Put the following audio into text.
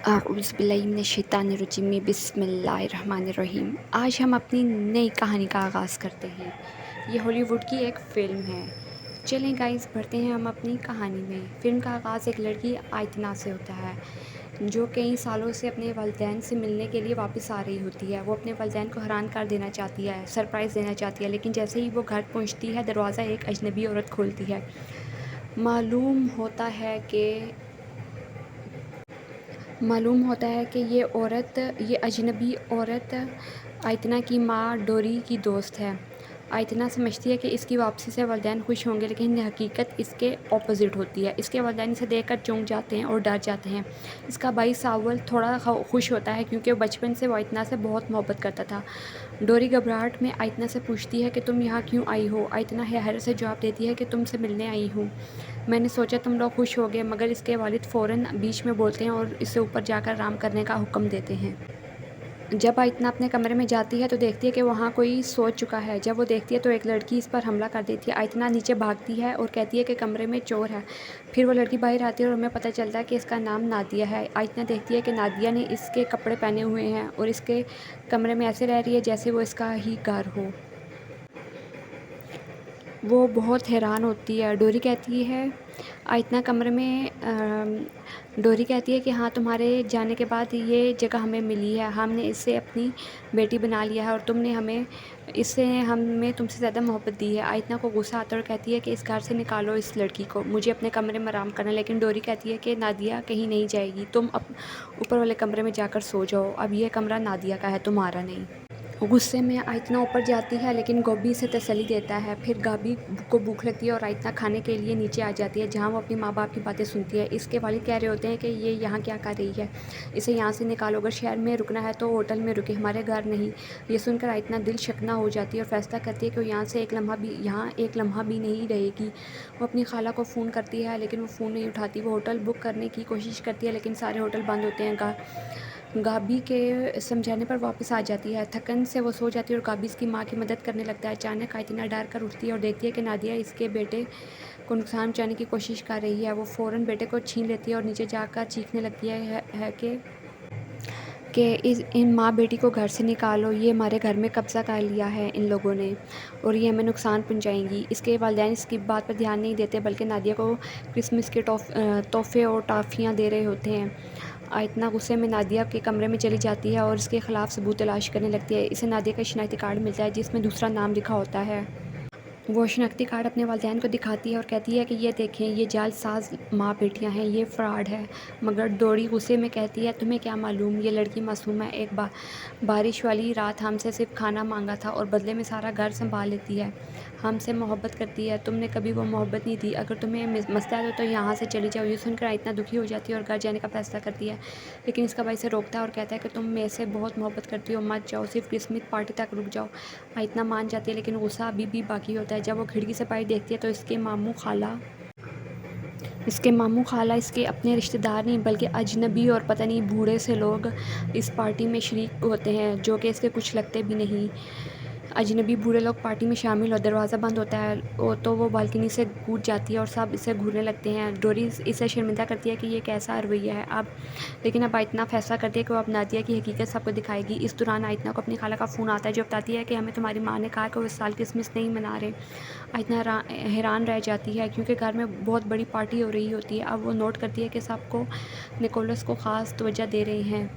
اعوذ باللہ من الشیطان الرجیم بسم اللہ الرحمن الرحیم۔ آج ہم اپنی نئی کہانی کا آغاز کرتے ہیں۔ یہ ہالی ووڈ کی ایک فلم ہے۔ چلیں گائز بڑھتے ہیں ہم اپنی کہانی میں۔ فلم کا آغاز ایک لڑکی آیتنا سے ہوتا ہے جو کئی سالوں سے اپنے والدین سے ملنے کے لیے واپس آ رہی ہوتی ہے۔ وہ اپنے والدین کو حیران کر دینا چاہتی ہے، سرپرائز دینا چاہتی ہے، لیکن جیسے ہی وہ گھر پہنچتی ہے دروازہ ایک اجنبی عورت کھولتی ہے۔ معلوم ہوتا ہے کہ یہ اجنبی عورت آیتنا کی ماں ڈوری کی دوست ہے۔ آیتنا سمجھتی ہے کہ اس کی واپسی سے والدین خوش ہوں گے، لیکن حقیقت اس کے اپوزٹ ہوتی ہے۔ اس کے والدین اسے دیکھ کر چونک جاتے ہیں اور ڈر جاتے ہیں۔ اس کا بھائی ساول تھوڑا خوش ہوتا ہے کیونکہ بچپن سے وہ آیتنا سے بہت محبت کرتا تھا۔ ڈوری گھبراہٹ میں آیتنا سے پوچھتی ہے کہ تم یہاں کیوں آئی ہو؟ آیتنا حیرت سے جواب دیتی ہے کہ تم سے ملنے آئی ہوں۔ میں نے سوچا تم لوگ خوش ہوگے، مگر اس کے والد فوراً بیچ میں بولتے ہیں اور اسے اوپر جا کر آرام کرنے کا حکم دیتے ہیں۔ جب آیتنا اپنے کمرے میں جاتی ہے تو دیکھتی ہے کہ وہاں کوئی سو چکا ہے۔ جب وہ دیکھتی ہے تو ایک لڑکی اس پر حملہ کر دیتی ہے۔ آیتنا نیچے بھاگتی ہے اور کہتی ہے کہ کمرے میں چور ہے۔ پھر وہ لڑکی باہر آتی ہے اور ہمیں پتہ چلتا ہے کہ اس کا نام نادیہ ہے۔ آیتنا دیکھتی ہے کہ نادیہ نے اس کے کپڑے پہنے ہوئے ہیں اور اس کے کمرے میں ایسے رہ رہی ہے جیسے وہ اس کا ہی گھر ہو۔ وہ بہت حیران ہوتی ہے۔ ڈوری کہتی ہے کہ ہاں، تمہارے جانے کے بعد یہ جگہ ہمیں ملی ہے۔ ہم نے اسے اپنی بیٹی بنا لیا ہے اور ہمیں تم سے زیادہ محبت دی ہے۔ آیتنا کو غصہ آتا ہے اور کہتی ہے کہ اس گھر سے نکالو اس لڑکی کو، مجھے اپنے کمرے میں آرام کرنا ہے۔ لیکن ڈوری کہتی ہے کہ نادیہ کہیں نہیں جائے گی، تم اوپر والے کمرے میں جا کر سو جاؤ، اب یہ کمرہ نادیہ کا ہے، تمہارا نہیں۔ غصے میں آیتنا اوپر جاتی ہے لیکن گوبی اسے تسلی دیتا ہے۔ پھر گابی کو بھوک لگتی ہے اور آیتنا کھانے کے لیے نیچے آ جاتی ہے جہاں وہ اپنی ماں باپ کی باتیں سنتی ہے۔ اس کے والد کہہ رہے ہوتے ہیں کہ یہ یہاں کیا کر رہی ہے، اسے یہاں سے نکالو، اگر شہر میں رکنا ہے تو ہوٹل میں رکے، ہمارے گھر نہیں۔ یہ سن کر آیتنا دل شکنی ہو جاتی ہے اور فیصلہ کرتی ہے کہ وہ یہاں ایک لمحہ بھی نہیں رہے گی۔ وہ اپنی خالہ کو فون کرتی ہے لیکن وہ فون نہیں اٹھاتی۔ وہ ہوٹل بک کرنے کی کوشش کرتی ہے لیکن سارے ہوٹل بند ہوتے ہیں۔ گابی کے سمجھانے پر واپس آ جاتی ہے۔ تھکن سے وہ سو جاتی ہے اور گابی اس کی ماں کی مدد کرنے لگتا ہے۔ اچانک آیتنا ڈر کر اٹھتی ہے اور دیکھتی ہے کہ نادیہ اس کے بیٹے کو نقصان پہنچانے کی کوشش کر رہی ہے۔ وہ فوراً بیٹے کو چھین لیتی ہے اور نیچے جا کر چیخنے لگتی ہے کہ ان ماں بیٹی کو گھر سے نکالو، یہ ہمارے گھر میں قبضہ کر لیا ہے ان لوگوں نے اور یہ ہمیں نقصان پہنچائیں گی۔ اس کے والدین اس کی بات پر دھیان نہیں دیتے بلکہ نادیہ کو کرسمس کے تحفے اور ٹافیاں دے رہے ہوتے ہیں۔ آیتنا غصے میں نادیہ کے کمرے میں چلی جاتی ہے اور اس کے خلاف ثبوت تلاش کرنے لگتی ہے۔ اسے نادیہ کا شناختی کارڈ ملتا ہے جس میں دوسرا نام لکھا ہوتا ہے۔ وہ شناختی کارڈ اپنے والدین کو دکھاتی ہے اور کہتی ہے کہ یہ دیکھیں، یہ جعل ساز ماں بیٹیاں ہیں، یہ فراڈ ہے۔ مگر ڈوری غصے میں کہتی ہے تمہیں کیا معلوم، یہ لڑکی معصوم ہے، ایک بارش والی رات ہم سے صرف کھانا مانگا تھا اور بدلے میں سارا گھر سنبھال لیتی ہے، ہم سے محبت کرتی ہے، تم نے کبھی وہ محبت نہیں دی، اگر تمہیں مسئلہ ہے تو یہاں سے چلی جاؤ۔ یہ سن کر اتنا دکھی ہو جاتی ہے اور گھر جانے کا فیصلہ کرتی ہے، لیکن اس کا بھائی اسے روکتا ہے اور کہتا ہے کہ تم میں سے بہت محبت کرتی ہو، مت جاؤ، صرف کرسمس پارٹی تک رک جاؤ۔ اتنا مان جاتی ہے لیکن غصہ ابھی بھی باقی ہوتا ہے۔ جب وہ کھڑکی سے باہر دیکھتی ہے تو اس کے ماموں خالہ اس کے اپنے رشتہ دار نہیں بلکہ اجنبی اور پتہ نہیں بوڑھے سے لوگ اس پارٹی میں شریک ہوتے ہیں جو کہ اس کے کچھ لگتے بھی نہیں۔ اجنبی بوڑھے لوگ پارٹی میں شامل ہو، دروازہ بند ہوتا ہے تو وہ بالکنی سے کود جاتی ہے اور سب اسے گھورنے لگتے ہیں۔ ڈوری اسے شرمندہ کرتی ہے کہ یہ کیسا رویہ ہے لیکن اب آیتنا فیصلہ کرتی ہے کہ وہ اب نادیہ کی حقیقت سب کو دکھائے گی۔ اس دوران آیتنا کو اپنی خالہ کا فون آتا ہے جو بتاتی ہے کہ ہمیں تمہاری ماں نے کہا کہ وہ اس سال کرسمس نہیں منا رہے۔ آیتنا حیران رہ جاتی ہے کیونکہ گھر میں بہت بڑی پارٹی ہو رہی ہوتی ہے۔ اب وہ نوٹ کرتی ہے کہ سب کو نکولس کو خاص توجہ دے رہے ہیں۔